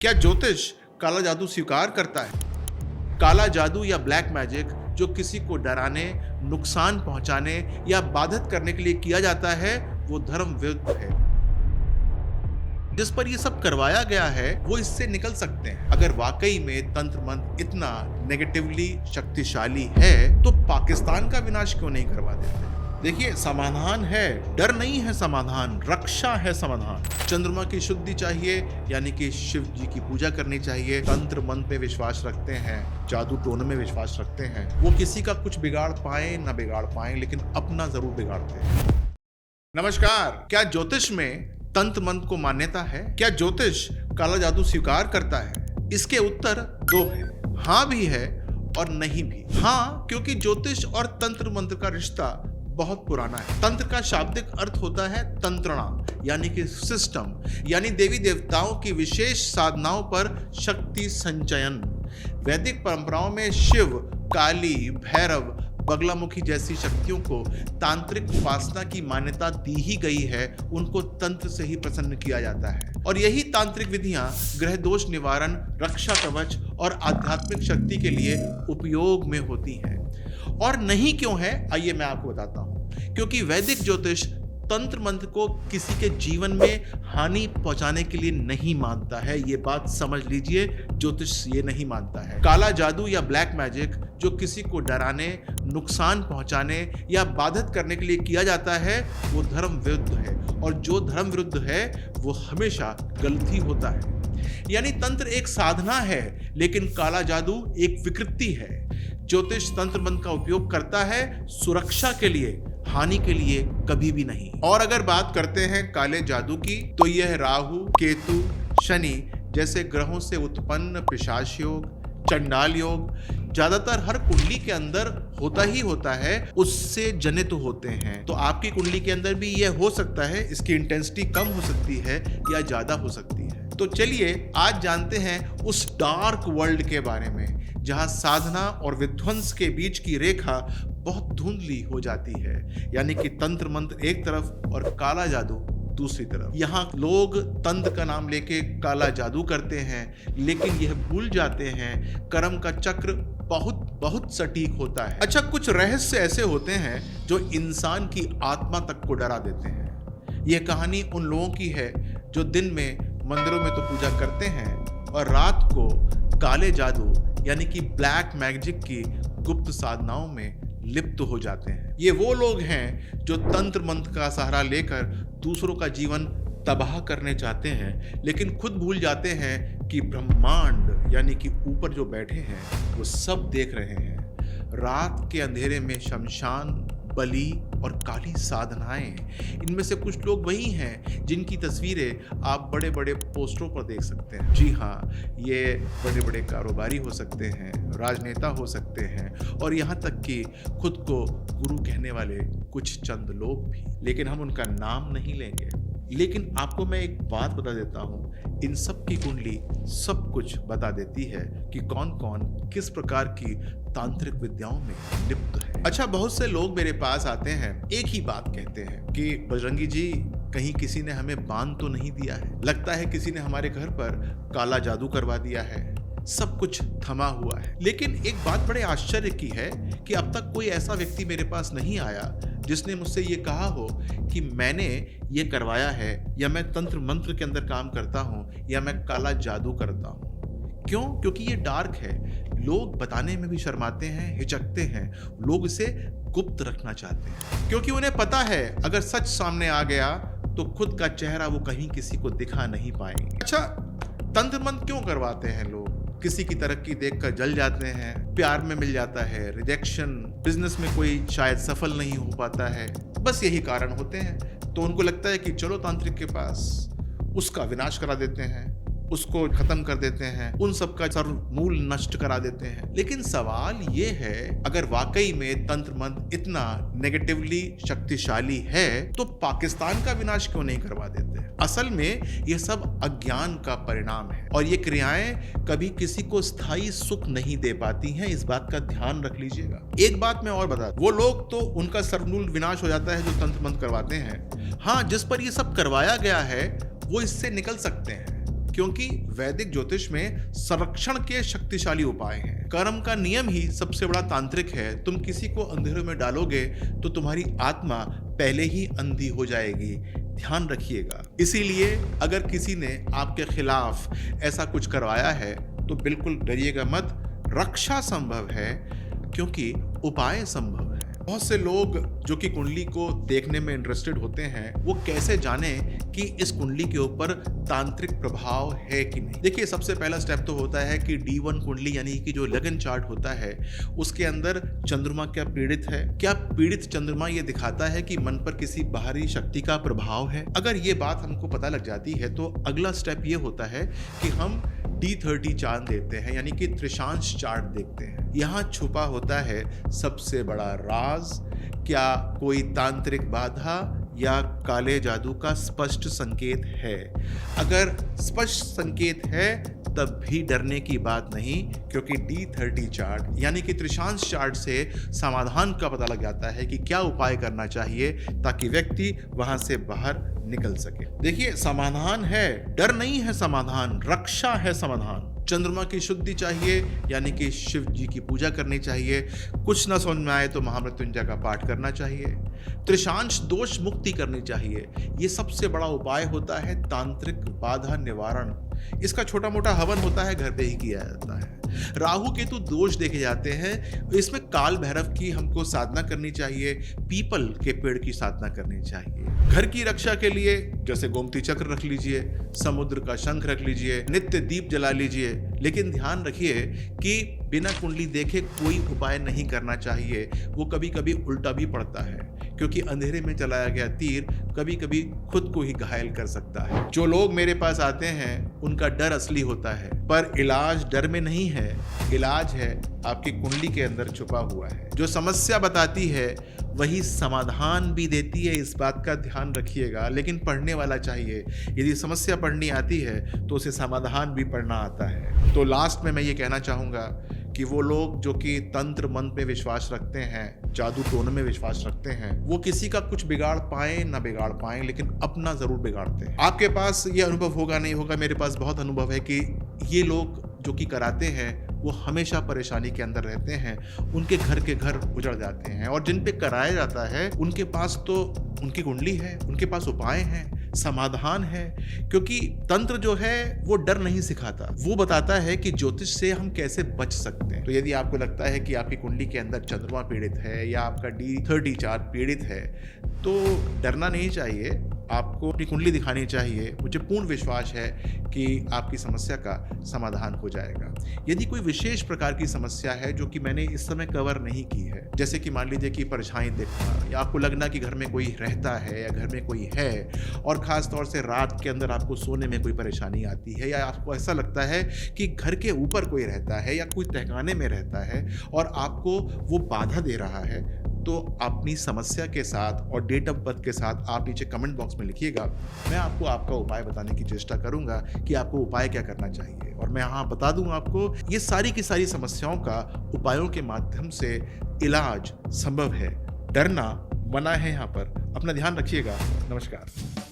क्या ज्योतिष काला जादू स्वीकार करता है? काला जादू या ब्लैक मैजिक जो किसी को डराने, नुकसान पहुंचाने या बाधित करने के लिए किया जाता है, वो धर्म विरुद्ध है। जिस पर ये सब करवाया गया है, वो इससे निकल सकते हैं। अगर वाकई में तंत्र मंत्र इतना नेगेटिवली शक्तिशाली है, तो पाकिस्तान का विनाश क्यों नहीं करवा देते? देखिए, समाधान है, डर नहीं है समाधान, रक्षा है समाधान। चंद्रमा की शुद्धि चाहिए, यानी कि शिव जी की पूजा करनी चाहिए। तंत्र मंत्र में विश्वास रखते हैं, जादू टोने में विश्वास रखते हैं। वो किसी का कुछ बिगाड़ पाए ना बिगाड़ पाए, लेकिन अपना जरूर बिगाड़ते हैं। नमस्कार। क्या ज्योतिष में तंत्र मंत्र को मान्यता है? क्या ज्योतिष काला जादू स्वीकार करता है? इसके उत्तर दो हैं, हाँ भी है और नहीं भी। हाँ, क्योंकि ज्योतिष और तंत्र मंत्र का रिश्ता बहुत पुराना है। तंत्र का शाब्दिक अर्थ होता है तंत्रणा, यानी कि सिस्टम, यानी देवी देवताओं की विशेष साधनाओं पर शक्ति संचयन। वैदिक परंपराओं में शिव, काली, भैरव, बगलामुखी जैसी शक्तियों को तांत्रिक उपासना की मान्यता दी ही गई है। उनको तंत्र से ही प्रसन्न किया जाता है, और यही तांत्रिक विधियां ग्रह दोष निवारण, रक्षा कवच और आध्यात्मिक शक्ति के लिए उपयोग में होती हैं। और नहीं क्यों है, आइए मैं आपको बताता हूं। क्योंकि वैदिक ज्योतिष तंत्र मंत्र को किसी के जीवन में हानि पहुंचाने के लिए नहीं मानता है। ये बात समझ लीजिए, ज्योतिष ये नहीं मानता है। काला जादू या ब्लैक मैजिक जो किसी को डराने, नुकसान पहुंचाने या बाधित करने के लिए किया जाता है, वो धर्म विरुद्ध है, और जो धर्म विरुद्ध है वो हमेशा गलत ही होता है। यानी तंत्र एक साधना है, लेकिन काला जादू एक विकृति है। ज्योतिष तंत्र मंत्र का उपयोग करता है सुरक्षा के लिए, हानि के लिए कभी भी नहीं। और अगर बात करते हैं काले जादू की, तो यह राहु, केतु, शनि जैसे ग्रहों से उत्पन्न पिशाच योग, चंडाल योग ज्यादातर हर कुंडली के अंदर होता ही होता है, उससे जनित होते हैं। तो आपकी कुंडली के अंदर भी यह हो सकता है। इसकी इंटेंसिटी कम हो सकती है या ज्यादा हो सकती है। तो चलिए आज जानते हैं उस डार्क वर्ल्ड के बारे में, जहां साधना और विध्वंस के बीच की रेखा बहुत धुंधली हो जाती है। यानी कि तंत्र मंत्र एक तरफ और काला जादू दूसरी तरफ। यहाँ लोग तंत्र का नाम लेके काला जादू करते हैं, लेकिन यह भूल जाते हैं कर्म का चक्र बहुत बहुत सटीक होता है। अच्छा, कुछ रहस्य ऐसे होते हैं जो इंसान की आत्मा तक को डरा देते हैं। यह कहानी उन लोगों की है जो दिन में मंदिरों में तो पूजा करते हैं और रात को काले जादू यानी कि ब्लैक मैजिक की गुप्त साधनाओं में लिप्त हो जाते हैं। ये वो लोग हैं जो तंत्र मंत्र का सहारा लेकर दूसरों का जीवन तबाह करने चाहते हैं, लेकिन खुद भूल जाते हैं कि ब्रह्मांड यानी कि ऊपर जो बैठे हैं वो सब देख रहे हैं। रात के अंधेरे में शमशान, बलि और काली साधनाएं, इनमें से कुछ लोग वही हैं जिनकी तस्वीरें आप बड़े बड़े पोस्टरों पर देख सकते हैं। जी हाँ, ये बड़े बड़े कारोबारी हो सकते हैं, राजनेता हो सकते हैं, और यहाँ तक कि खुद को गुरु कहने वाले कुछ चंद लोग भी। लेकिन हम उनका नाम नहीं लेंगे। लेकिन आपको मैं एक बात बता देता हूँ, इन सब की कुंडली सब कुछ बता देती है कि कौन कौन किस प्रकार की तांत्रिक विद्याओं में लिप्त है। अच्छा, बहुत से लोग मेरे पास आते हैं, एक ही बात कहते हैं कि बजरंगी जी, कहीं किसी ने हमें बांध तो नहीं दिया है? लगता है किसी ने हमारे घर पर काला जादू करवा दिया है, सब कुछ थमा हुआ है। लेकिन एक बात बड़े आश्चर्य की है कि अब तक कोई ऐसा व्यक्ति मेरे पास नहीं आया जिसने मुझसे ये कहा हो कि मैंने ये करवाया है, या मैं तंत्र मंत्र के अंदर काम करता हूँ, या मैं काला जादू करता हूँ। क्यों? क्योंकि ये डार्क है। लोग बताने में भी शर्माते हैं, हिचकते हैं। लोग इसे गुप्त रखना चाहते हैं, क्योंकि उन्हें पता है अगर सच सामने आ गया तो खुद का चेहरा वो कहीं किसी को दिखा नहीं पाएंगे। अच्छा, तंत्र मंत्र क्यों करवाते हैं लोग? किसी की तरक्की देखकर जल जाते हैं, प्यार में मिल जाता है, रिजेक्शन, बिजनेस में कोई शायद सफल नहीं हो पाता है, बस यही कारण होते हैं। तो उनको लगता है कि चलो तांत्रिक के पास, उसका विनाश करा देते हैं, उसको खत्म कर देते हैं, उन सब का सर्वमूल नष्ट करा देते हैं। लेकिन सवाल ये है, अगर वाकई में तंत्र मंत्र इतना नेगेटिवली शक्तिशाली है, तो पाकिस्तान का विनाश क्यों नहीं करवा देते? असल में यह सब अज्ञान का परिणाम है, और ये क्रियाएं कभी किसी को स्थायी सुख नहीं दे पाती हैं। इस बात का ध्यान रख लीजिएगा। एक बात मैं और बता, वो लोग तो उनका सर्वमूल विनाश हो जाता है जो तंत्र मंत्र करवाते हैं। हाँ, जिस पर ये सब करवाया गया है वो इससे निकल सकते हैं। क्योंकि वैदिक ज्योतिष में संरक्षण के शक्तिशाली उपाय हैं। कर्म का नियम ही सबसे बड़ा तांत्रिक है। तुम किसी को अंधेरों में डालोगे तो तुम्हारी आत्मा पहले ही अंधी हो जाएगी, ध्यान रखिएगा। इसीलिए अगर किसी ने आपके खिलाफ ऐसा कुछ करवाया है तो बिल्कुल डरिएगा मत। रक्षा संभव है क्योंकि उपाय संभव है। बहुत से लोग जो कि कुंडली को देखने में इंटरेस्टेड होते हैं, वो कैसे जाने कि इस कुंडली के ऊपर तांत्रिक प्रभाव है कि नहीं। देखिए, सबसे पहला स्टेप तो होता है कि D1 कुंडली यानी कि जो लगन चार्ट होता है उसके अंदर चंद्रमा क्या पीड़ित है। क्या पीड़ित चंद्रमा ये दिखाता है कि मन पर किसी बाहरी शक्ति का प्रभाव है। अगर ये बात हमको पता लग जाती है तो अगला स्टेप ये होता है कि हम D30 चार्ट देखते हैं, यानी कि त्रिशांश चार्ट देखते हैं। यहाँ छुपा होता है सबसे बड़ा राज। क्या कोई तांत्रिक बाधा या काले जादू का स्पष्ट संकेत है। अगर स्पष्ट संकेत है तब भी डरने की बात नहीं, क्योंकि D30 चार्ट यानी कि त्रिशांश चार्ट से समाधान का पता लग जाता है कि क्या उपाय करना चाहिए ताकि व्यक्ति वहां से बाहर निकल सके। देखिए, समाधान है, डर नहीं है समाधान, रक्षा है समाधान। चंद्रमा की शुद्धि चाहिए, यानी कि शिव जी की पूजा करनी चाहिए। कुछ न समझ में आए तो महामृत्युंजय का पाठ करना चाहिए। त्रिशांश दोष मुक्ति करनी चाहिए। ये सबसे बड़ा उपाय होता है तांत्रिक बाधा निवारण। इसका छोटा मोटा हवन होता है, घर पे ही किया जाता है। राहु केतु दोष देखे जाते हैं, इसमें काल भैरव की हमको साधना करनी चाहिए। पीपल के पेड़ की साधना करनी चाहिए। घर की रक्षा के लिए जैसे गोमती चक्र रख लीजिए, समुद्र का शंख रख लीजिए, नित्य दीप जला लीजिए। लेकिन ध्यान रखिए कि बिना कुंडली देखे कोई उपाय नहीं करना चाहिए। वो कभी कभी उल्टा भी पड़ता है, क्योंकि अंधेरे में चलाया गया तीर कभी कभी खुद को ही घायल कर सकता है। जो लोग मेरे पास आते हैं उनका डर असली होता है, पर इलाज डर में नहीं है, इलाज है आपकी कुंडली के अंदर छुपा हुआ है। जो समस्या बताती है वही समाधान भी देती है, इस बात का ध्यान रखिएगा। लेकिन पढ़ने वाला चाहिए। यदि समस्या पढ़नी आती है तो उसे समाधान भी पढ़ना आता है। तो लास्ट में मैं ये कहना चाहूँगा कि वो लोग जो कि तंत्र मंत्र में विश्वास रखते हैं, जादू टोने में विश्वास रखते हैं, वो किसी का कुछ बिगाड़ पाए ना बिगाड़ पाए, लेकिन अपना जरूर बिगाड़ते हैं। आपके पास ये अनुभव होगा नहीं होगा, मेरे पास बहुत अनुभव है कि ये लोग जो कि कराते हैं वो हमेशा परेशानी के अंदर रहते हैं। उनके घर के घर उजड़ जाते हैं, और जिन पे कराया जाता है उनके पास तो उनकी कुंडली है, उनके पास उपाय हैं, समाधान है। क्योंकि तंत्र जो है वो डर नहीं सिखाता, वो बताता है कि ज्योतिष से हम कैसे बच सकते हैं। तो यदि आपको लगता है कि आपकी कुंडली के अंदर चंद्रमा पीड़ित है या आपका D30 चार्ट पीड़ित है तो डरना नहीं चाहिए, आपको अपनी कुंडली दिखानी चाहिए। मुझे पूर्ण विश्वास है कि आपकी समस्या का समाधान हो जाएगा। यदि कोई विशेष प्रकार की समस्या है जो कि मैंने इस समय कवर नहीं की है, जैसे कि मान लीजिए कि परछाई देखना, या आपको लगना कि घर में कोई रहता है या घर में कोई है, और खास तौर से रात के अंदर आपको सोने में कोई परेशानी आती है, या आपको ऐसा लगता है कि घर के ऊपर कोई रहता है या कोई तहखाने में रहता है और आपको वो बाधा दे रहा है, तो अपनी समस्या के साथ और डेट ऑफ बर्थ के साथ आप नीचे कमेंट बॉक्स में लिखिएगा। मैं आपको आपका उपाय बताने की चेष्टा करूंगा कि आपको उपाय क्या करना चाहिए, और मैं यहाँ बता दूंगा आपको ये सारी की सारी समस्याओं का उपायों के माध्यम से इलाज संभव है। डरना मना है यहाँ पर। अपना ध्यान रखिएगा। नमस्कार।